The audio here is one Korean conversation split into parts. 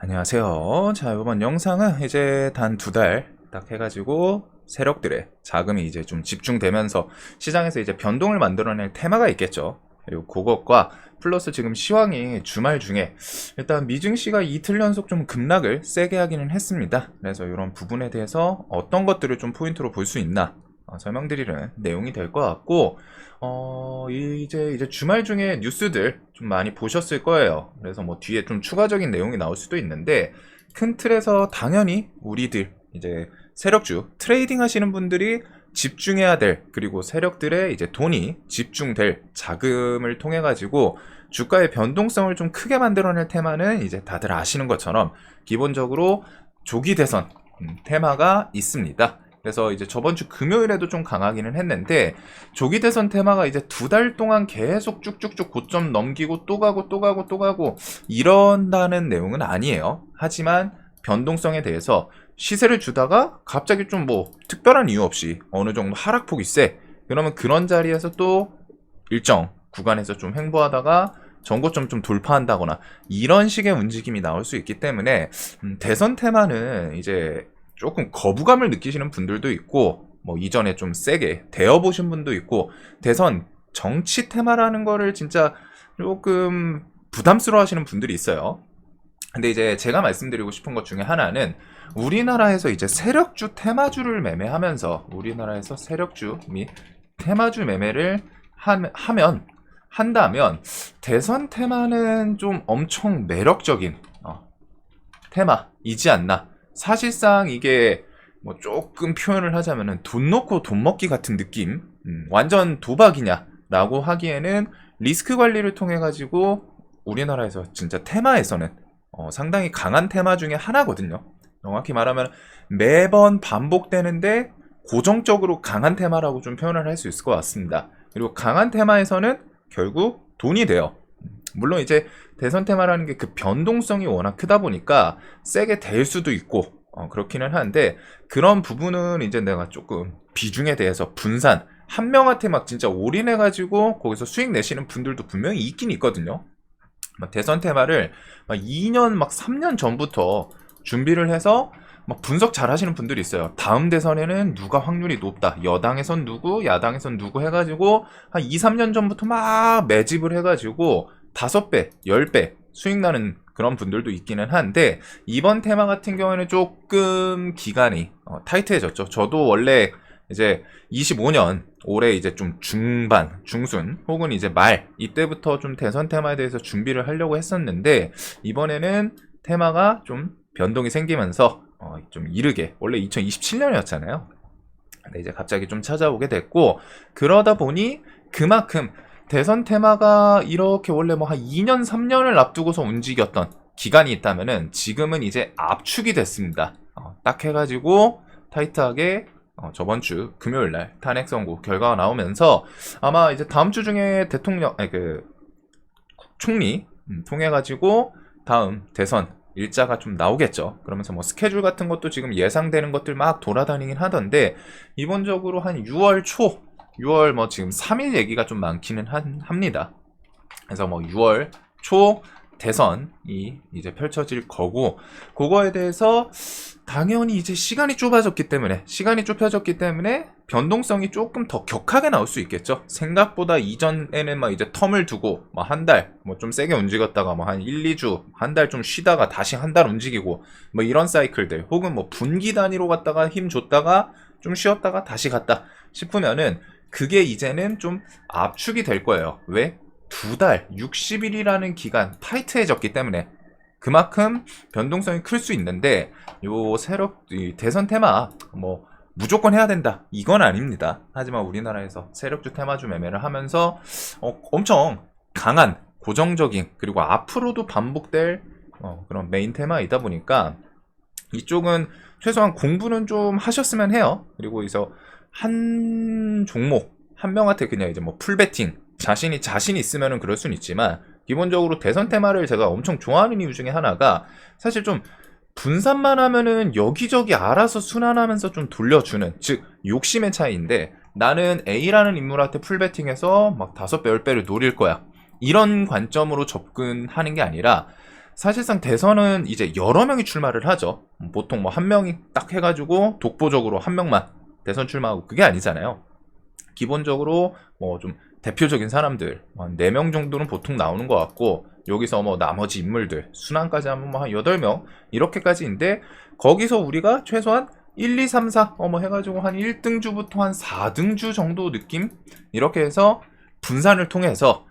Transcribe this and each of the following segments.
안녕하세요. 자, 이번 영상은 이제 단 2달 딱 해가지고 세력들의 자금이 이제 좀 집중되면서 시장에서 이제 변동을 만들어낼 테마가 있겠죠. 그리고 그것과 플러스 지금 시황이 주말 중에 일단 미증시가 이틀 연속 좀 급락을 세게 하기는 했습니다. 그래서 이런 부분에 대해서 어떤 것들을 좀 포인트로 볼 수 있나 설명드리는 내용이 될 것 같고, 이제 주말 중에 뉴스들 좀 많이 보셨을 거예요. 그래서 뭐 뒤에 좀 추가적인 내용이 나올 수도 있는데, 큰 틀에서 당연히 우리들 이제 세력주 트레이딩 하시는 분들이 집중해야 될, 그리고 세력들의 이제 돈이 집중될 자금을 통해 가지고 주가의 변동성을 좀 크게 만들어낼 테마는 이제 다들 아시는 것처럼 기본적으로 조기 대선 테마가 있습니다. 그래서 이제 저번 주 금요일에도 좀 강하기는 했는데, 조기 대선 테마가 이제 2달 동안 계속 쭉쭉쭉 고점 넘기고 또 가고 또 가고 또 가고 이런다는 내용은 아니에요. 하지만 변동성에 대해서 시세를 주다가 갑자기 좀 뭐 특별한 이유 없이 어느 정도 하락폭이 세, 그러면 그런 자리에서 또 일정 구간에서 좀 횡보하다가 전고점 좀 돌파한다거나 이런 식의 움직임이 나올 수 있기 때문에 대선 테마는 이제 조금 거부감을 느끼시는 분들도 있고, 뭐 이전에 좀 세게 데워보신 분도 있고, 대선 정치 테마라는 거를 진짜 조금 부담스러워 하시는 분들이 있어요. 근데 이제 제가 말씀드리고 싶은 것 중에 하나는, 우리나라에서 이제 세력주 테마주를 매매하면서 우리나라에서 세력주 및 테마주 매매를 한다면 대선 테마는 좀 엄청 매력적인 테마이지 않나. 사실상 이게 뭐 조금 표현을 하자면은 돈 놓고 돈 먹기 같은 느낌, 완전 도박이냐라고 하기에는 리스크 관리를 통해 가지고 우리나라에서 진짜 테마에서는 상당히 강한 테마 중에 하나거든요. 정확히 말하면 매번 반복되는데 고정적으로 강한 테마라고 좀 표현을 할 수 있을 것 같습니다. 그리고 강한 테마에서는 결국 돈이 돼요. 물론 이제 대선 테마라는 게 그 변동성이 워낙 크다 보니까 세게 될 수도 있고 그렇기는 한데, 그런 부분은 이제 내가 조금 비중에 대해서 분산, 한 명한테 막 진짜 올인해가지고 거기서 수익 내시는 분들도 분명히 있긴 있거든요. 대선 테마를 막 2년 막 3년 전부터 준비를 해서 막 분석 잘 하시는 분들이 있어요. 다음 대선에는 누가 확률이 높다, 여당에선 누구, 야당에선 누구 해가지고 한 2, 3년 전부터 막 매집을 해가지고 5배, 10배 수익 나는 그런 분들도 있기는 한데, 이번 테마 같은 경우에는 조금 기간이 타이트해졌죠. 저도 원래 이제 25년 올해 이제 좀 중반, 중순 혹은 이제 말 이때부터 좀 대선 테마에 대해서 준비를 하려고 했었는데, 이번에는 테마가 좀 변동이 생기면서 좀 이르게, 원래 2027년이었잖아요. 근데 이제 갑자기 좀 찾아오게 됐고, 그러다 보니 그만큼 대선 테마가 이렇게 원래 뭐 한 2년, 3년을 앞두고서 움직였던 기간이 있다면은 지금은 이제 압축이 됐습니다. 딱 해가지고 타이트하게 저번 주 금요일날 탄핵 선고 결과가 나오면서 아마 이제 다음 주 중에 대통령, 총리 통해가지고 다음 대선 일자가 좀 나오겠죠. 그러면서 뭐 스케줄 같은 것도 지금 예상되는 것들 막 돌아다니긴 하던데, 이번적으로 한 6월 초, 6월 뭐 지금 3일 얘기가 좀 많기는 합니다. 그래서 뭐 6월 초 대선이 이제 펼쳐질 거고, 그거에 대해서 당연히 이제 시간이 좁혀졌기 때문에 변동성이 조금 더 격하게 나올 수 있겠죠. 생각보다 이전에는 막 이제 텀을 두고 뭐 한 달 뭐 좀 세게 움직였다가 뭐 한 1, 2주 한 달 좀 쉬다가 다시 한 달 움직이고 뭐 이런 사이클들, 혹은 뭐 분기 단위로 갔다가 힘 줬다가 좀 쉬었다가 다시 갔다 싶으면은 그게 이제는 좀 압축이 될 거예요. 왜? 2달, 60일이라는 기간 타이트해졌기 때문에 그만큼 변동성이 클 수 있는데, 요 대선 테마 뭐 무조건 해야 된다 이건 아닙니다. 하지만 우리나라에서 세력주 테마주 매매를 하면서 엄청 강한 고정적인, 그리고 앞으로도 반복될 그런 메인 테마이다 보니까 이쪽은 최소한 공부는 좀 하셨으면 해요. 그리고 여기서 한 종목 한 명한테 그냥 이제 뭐 풀베팅, 자신 있으면은 그럴 수는 있지만, 기본적으로 대선 테마를 제가 엄청 좋아하는 이유 중에 하나가, 사실 좀 분산만 하면은 여기저기 알아서 순환하면서 좀 돌려주는, 즉 욕심의 차이인데, 나는 A라는 인물한테 풀베팅해서 막 5배, 10배를 노릴 거야, 이런 관점으로 접근하는 게 아니라 사실상 대선은 이제 여러 명이 출마를 하죠. 보통 뭐 한 명이 딱 해가지고 독보적으로 한 명만 대선 출마하고 그게 아니잖아요. 기본적으로 뭐 좀 대표적인 사람들 한 4명 정도는 보통 나오는 것 같고, 여기서 뭐 나머지 인물들 순환까지 하면 뭐 한 8명 이렇게까지인데, 거기서 우리가 최소한 1, 2, 3, 4 뭐 해가지고 한 1등주부터 한 4등주 정도 느낌, 이렇게 해서 분산을 통해서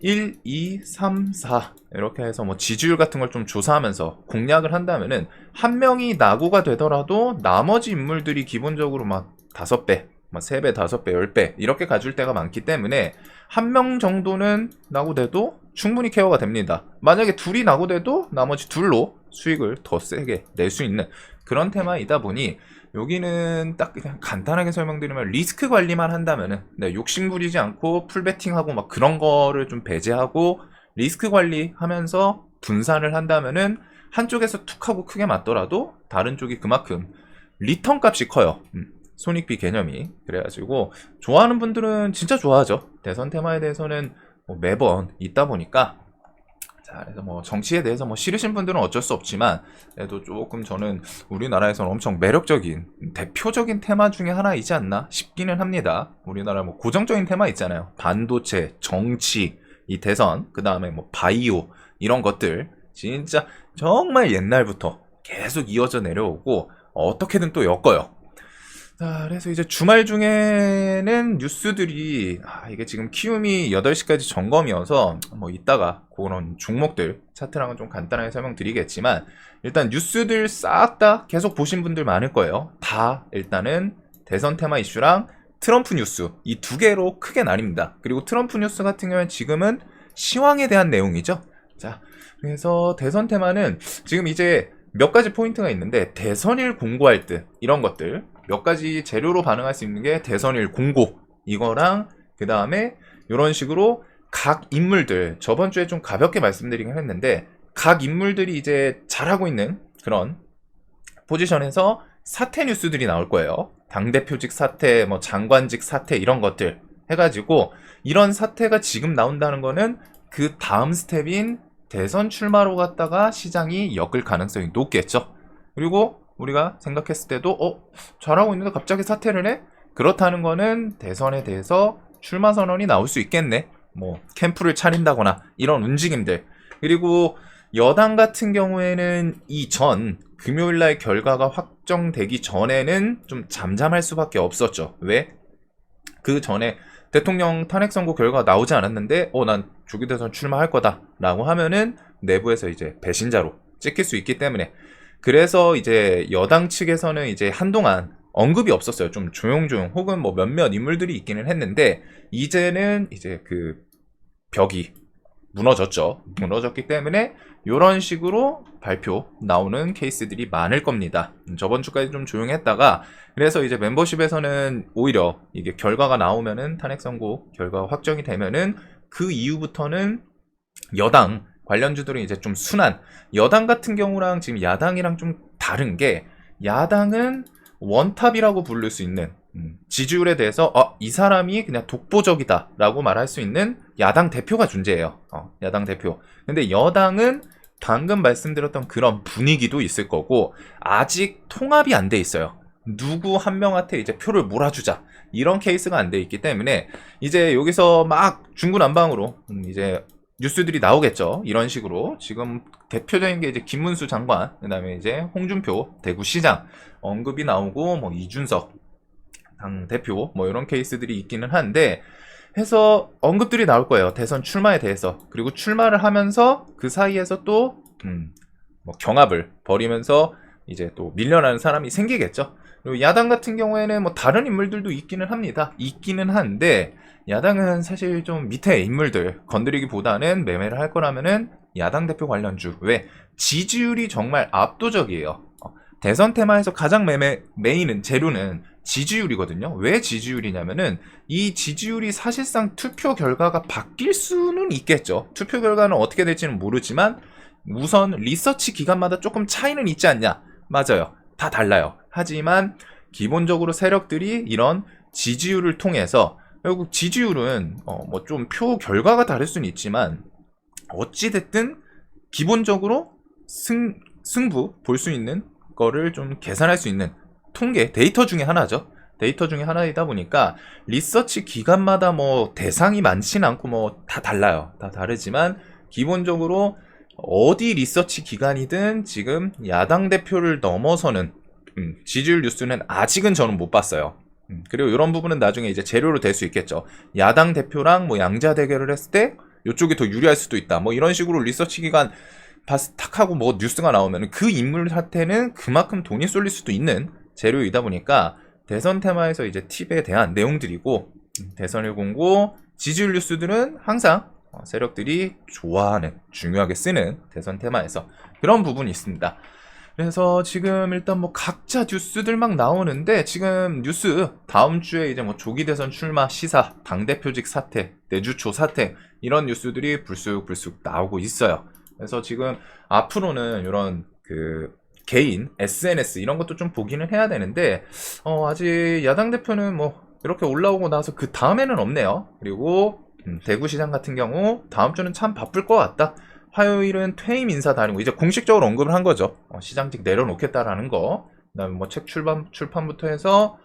1, 2, 3, 4 이렇게 해서 뭐 지지율 같은 걸 좀 조사하면서 공략을 한다면은 한 명이 낙오가 되더라도 나머지 인물들이 기본적으로 막 5배, 막 3배, 5배, 10배 이렇게 가줄 때가 많기 때문에 한 명 정도는 낙오돼도 충분히 케어가 됩니다. 만약에 둘이 낙오돼도 나머지 둘로 수익을 더 세게 낼 수 있는 그런 테마이다 보니, 여기는 딱 그냥 간단하게 설명드리면 리스크 관리만 한다면은, 네, 욕심 부리지 않고 풀베팅하고 막 그런 거를 좀 배제하고 리스크 관리하면서 분산을 한다면은 한쪽에서 툭 하고 크게 맞더라도 다른 쪽이 그만큼 리턴 값이 커요. 손익비 개념이. 그래가지고 좋아하는 분들은 진짜 좋아하죠. 대선 테마에 대해서는 뭐 매번 있다 보니까. 자, 그래서 뭐 정치에 대해서 뭐 싫으신 분들은 어쩔 수 없지만, 그래도 조금 저는 우리나라에서는 엄청 매력적인 대표적인 테마 중에 하나이지 않나 싶기는 합니다. 우리나라 뭐 고정적인 테마 있잖아요. 반도체, 정치, 이 대선, 그 다음에 뭐 바이오 이런 것들 진짜 정말 옛날부터 계속 이어져 내려오고 어떻게든 또 엮어요. 자, 그래서 이제 주말 중에는 뉴스들이, 이게 지금 키움이 8시까지 점검이어서 뭐 이따가 그런 종목들 차트랑은 좀 간단하게 설명드리겠지만, 일단 뉴스들 싹 다 계속 보신 분들 많을 거예요. 다 일단은 대선 테마 이슈랑 트럼프 뉴스, 이 두 개로 크게 나뉩니다. 그리고 트럼프 뉴스 같은 경우는 지금은 시황에 대한 내용이죠. 자, 그래서 대선 테마는 지금 이제 몇 가지 포인트가 있는데, 대선일 공고할 듯 이런 것들 몇 가지 재료로 반응할 수 있는 게 대선일 공고, 이거랑 그 다음에 이런 식으로 각 인물들, 저번 주에 좀 가볍게 말씀드리긴 했는데, 각 인물들이 이제 잘하고 있는 그런 포지션에서 사퇴 뉴스들이 나올 거예요. 당대표직 사퇴, 뭐 장관직 사퇴 이런 것들 해가지고, 이런 사퇴가 지금 나온다는 거는 그 다음 스텝인 대선 출마로 갔다가 시장이 엮을 가능성이 높겠죠. 그리고 우리가 생각했을 때도 잘하고 있는데 갑자기 사퇴를 해? 그렇다는 거는 대선에 대해서 출마 선언이 나올 수 있겠네. 뭐 캠프를 차린다거나 이런 움직임들. 그리고 여당 같은 경우에는 이전 금요일날 결과가 확정되기 전에는 좀 잠잠할 수밖에 없었죠. 왜? 그 전에 대통령 탄핵 선고 결과가 나오지 않았는데 난 조기 대선 출마할 거다 라고 하면은 내부에서 이제 배신자로 찍힐 수 있기 때문에, 그래서 이제 여당 측에서는 이제 한동안 언급이 없었어요. 좀 조용조용, 혹은 뭐 몇몇 인물들이 있기는 했는데, 이제는 이제 그 벽이 무너졌죠. 무너졌기 때문에 이런 식으로 발표 나오는 케이스들이 많을 겁니다. 저번 주까지 좀 조용했다가, 그래서 이제 멤버십에서는 오히려 이게 결과가 나오면은, 탄핵 선고 결과가 확정이 되면은 그 이후부터는 여당 관련주들은 이제 좀 순환, 여당 같은 경우랑 지금 야당이랑 좀 다른 게, 야당은 원탑이라고 부를 수 있는 지지율에 대해서 이 사람이 그냥 독보적이다 라고 말할 수 있는 야당 대표가 존재해요. 야당 대표. 근데 여당은 방금 말씀드렸던 그런 분위기도 있을 거고, 아직 통합이 안 돼 있어요. 누구 한 명한테 이제 표를 몰아주자 이런 케이스가 안 돼 있기 때문에, 이제 여기서 막 중구난방으로 이제 뉴스들이 나오겠죠. 이런 식으로 지금 대표적인 게 이제 김문수 장관, 그 다음에 이제 홍준표 대구시장 언급이 나오고, 뭐 이준석 당 대표 뭐 이런 케이스들이 있기는 한데, 해서 언급들이 나올 거예요. 대선 출마에 대해서. 그리고 출마를 하면서 그 사이에서 또 뭐 경합을 벌이면서 이제 또 밀려나는 사람이 생기겠죠. 그리고 야당 같은 경우에는 뭐 다른 인물들도 있기는 합니다. 있기는 한데, 야당은 사실 좀 밑에 인물들 건드리기보다는 매매를 할 거라면은 야당 대표 관련주. 왜? 지지율이 정말 압도적이에요. 대선 테마에서 가장 메인은 재료는 지지율이거든요. 왜 지지율이냐면은, 이 지지율이 사실상 투표 결과가 바뀔 수는 있겠죠. 투표 결과는 어떻게 될지는 모르지만 우선 리서치 기관마다 조금 차이는 있지 않냐. 맞아요. 다 달라요. 하지만 기본적으로 세력들이 이런 지지율을 통해서, 결국 지지율은 뭐 좀 표 결과가 다를 수는 있지만 어찌됐든 기본적으로 승부 볼 수 있는 거를 좀 계산할 수 있는 통계 데이터 중에 하나죠. 데이터 중에 하나이다 보니까 리서치 기관마다 뭐 대상이 많지는 않고 뭐 다 달라요. 다 다르지만 기본적으로 어디 리서치 기관이든 지금 야당 대표를 넘어서는 지지율 뉴스는 아직은 저는 못 봤어요. 그리고 이런 부분은 나중에 이제 재료로 될 수 있겠죠. 야당 대표랑 뭐 양자 대결을 했을 때 이쪽이 더 유리할 수도 있다. 뭐 이런 식으로 리서치 기관 탁 하고 뭐 뉴스가 나오면 그 인물 사태는 그만큼 돈이 쏠릴 수도 있는 재료이다 보니까 대선 테마에서 이제 팁에 대한 내용들이고 대선 1공고 지지율 뉴스들은 항상 세력들이 좋아하는 중요하게 쓰는 대선 테마에서 그런 부분이 있습니다. 그래서 지금 일단 뭐 각자 뉴스들 막 나오는데 지금 뉴스 다음 주에 이제 뭐 조기 대선 출마 시사, 당대표직 사퇴, 내주초 사퇴 이런 뉴스들이 불쑥불쑥 나오고 있어요. 그래서 지금 앞으로는 이런 그 개인 SNS 이런 것도 좀 보기는 해야 되는데 아직 야당 대표는 뭐 이렇게 올라오고 나서 그 다음에는 없네요. 그리고 대구시장 같은 경우 다음 주는 참 바쁠 것 같다. 화요일은 퇴임 인사 다니고 이제 공식적으로 언급을 한 거죠. 시장직 내려놓겠다라는 거. 그다음에 뭐 책 출판부터 해서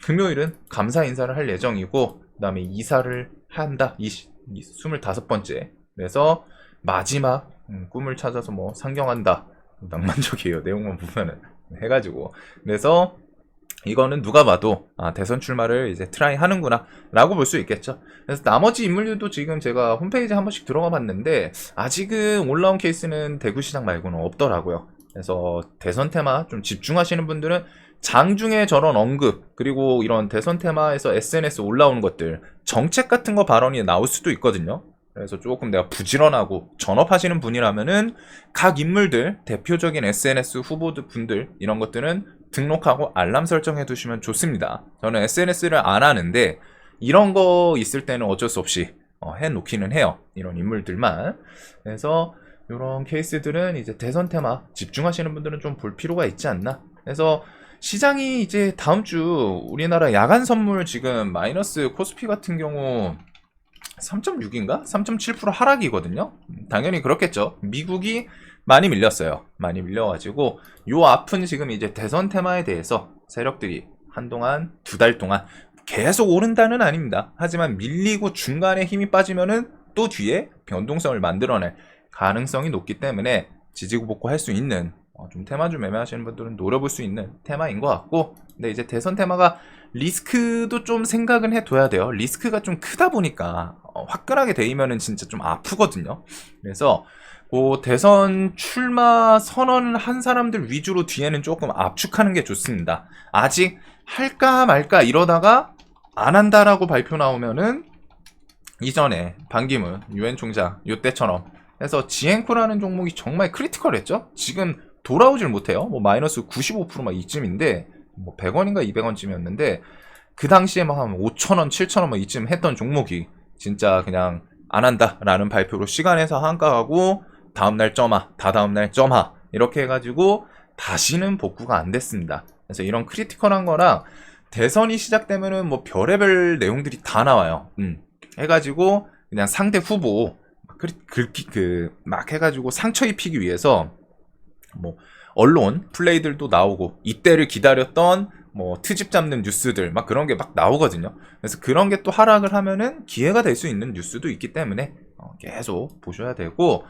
금요일은 감사 인사를 할 예정이고 그다음에 이사를 한다. 25번째. 그래서 마지막 꿈을 찾아서 뭐 상경한다. 낭만적이에요. 내용만 보면은 해가지고 그래서 이거는 누가 봐도 대선 출마를 이제 트라이 하는구나 라고 볼 수 있겠죠. 그래서 나머지 인물들도 지금 제가 홈페이지에 한 번씩 들어가 봤는데 아직은 올라온 케이스는 대구시장 말고는 없더라고요. 그래서 대선 테마 좀 집중하시는 분들은 장중에 저런 언급 그리고 이런 대선 테마에서 SNS 올라오는 것들 정책 같은 거 발언이 나올 수도 있거든요. 그래서 조금 내가 부지런하고 전업하시는 분이라면은 각 인물들 대표적인 SNS 후보들 분들 이런 것들은 등록하고 알람 설정해 두시면 좋습니다. 저는 SNS를 안 하는데 이런 거 있을 때는 어쩔 수 없이 해 놓기는 해요. 이런 인물들만. 그래서 이런 케이스들은 이제 대선 테마 집중하시는 분들은 좀 볼 필요가 있지 않나. 그래서 시장이 이제 다음 주 우리나라 야간 선물 지금 마이너스 코스피 같은 경우 3.6인가? 3.7% 하락이거든요. 당연히 그렇겠죠. 미국이 많이 밀렸어요. 많이 밀려가지고 요 앞은 지금 이제 대선 테마에 대해서 세력들이 한동안 2달 동안 계속 오른다는 아닙니다. 하지만 밀리고 중간에 힘이 빠지면은 또 뒤에 변동성을 만들어낼 가능성이 높기 때문에 지지고 볶고 할 수 있는 좀 테마 좀 애매하시는 분들은 노려볼 수 있는 테마인 것 같고 근데 이제 대선 테마가 리스크도 좀 생각은 해둬야 돼요. 리스크가 좀 크다 보니까 화끈하게 대이면은 진짜 좀 아프거든요. 그래서 그 대선 출마 선언을 한 사람들 위주로 뒤에는 조금 압축하는 게 좋습니다. 아직 할까 말까 이러다가 안 한다라고 발표 나오면은 이전에 반기문 유엔 총장 요때처럼 해서 지행코라는 종목이 정말 크리티컬했죠. 지금 돌아오질 못해요. 뭐 마이너스 95%막 이쯤인데 뭐 100원인가 200원쯤이었는데 그 당시에 막 한 5,000원, 7,000원 막 이쯤 했던 종목이 진짜 그냥 안 한다라는 발표로 시간에서 한가하고 다음날 점화, 다다음날 점화 이렇게 해가지고 다시는 복구가 안 됐습니다. 그래서 이런 크리티컬한 거랑 대선이 시작되면은 뭐 별의별 내용들이 다 나와요. 해가지고 그냥 상대 후보 막 해가지고 상처 입히기 위해서 뭐 언론 플레이들도 나오고 이때를 기다렸던 뭐 트집 잡는 뉴스들 막 그런 게 막 나오거든요. 그래서 그런 게 또 하락을 하면은 기회가 될 수 있는 뉴스도 있기 때문에 계속 보셔야 되고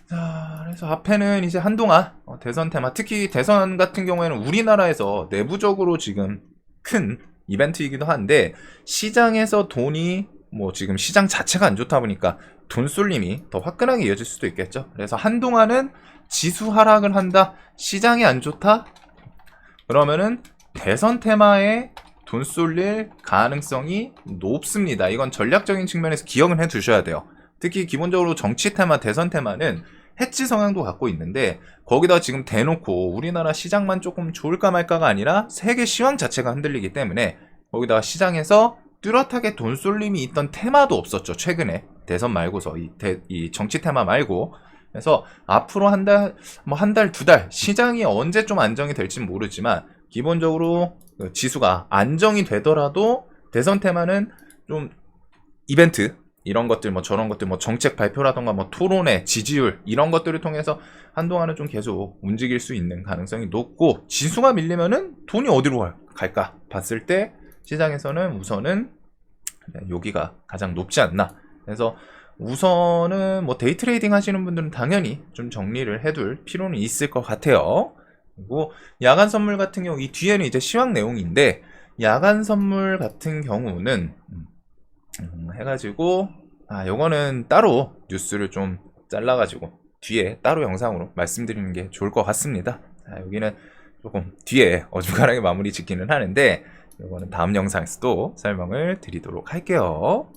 자 그래서 앞에는 이제 한동안 대선 테마 특히 대선 같은 경우에는 우리나라에서 내부적으로 지금 큰 이벤트이기도 한데 시장에서 돈이 뭐 지금 시장 자체가 안 좋다 보니까 돈 쏠림이 더 화끈하게 이어질 수도 있겠죠. 그래서 한동안은 지수 하락을 한다. 시장이 안 좋다. 그러면은 대선 테마에 돈 쏠릴 가능성이 높습니다. 이건 전략적인 측면에서 기억을 해 두셔야 돼요. 특히 기본적으로 정치 테마, 대선 테마는 해치 성향도 갖고 있는데 거기다 지금 대놓고 우리나라 시장만 조금 좋을까 말까가 아니라 세계 시황 자체가 흔들리기 때문에 거기다가 시장에서 뚜렷하게 돈 쏠림이 있던 테마도 없었죠. 최근에 대선 말고서 이 정치 테마 말고 그래서 앞으로 한 달, 뭐 한 달, 2달 시장이 언제 좀 안정이 될진 모르지만 기본적으로 지수가 안정이 되더라도 대선 테마는 좀 이벤트 이런 것들 뭐 저런 것들 뭐 정책 발표라던가 뭐 토론회 지지율 이런 것들을 통해서 한동안은 좀 계속 움직일 수 있는 가능성이 높고, 지수가 밀리면은 돈이 어디로 갈까 봤을 때 시장에서는 우선은 여기가 가장 높지 않나. 그래서 우선은 뭐 데이 트레이딩 하시는 분들은 당연히 좀 정리를 해둘 필요는 있을 것 같아요. 그리고 야간 선물 같은 경우 이 뒤에는 이제 시황 내용인데, 야간 선물 같은 경우는 해가지고 요거는 따로 뉴스를 좀 잘라가지고 뒤에 따로 영상으로 말씀드리는 게 좋을 것 같습니다. 자, 여기는 조금 뒤에 어중간하게 마무리 짓기는 하는데, 이거는 다음 영상에서도 설명을 드리도록 할게요.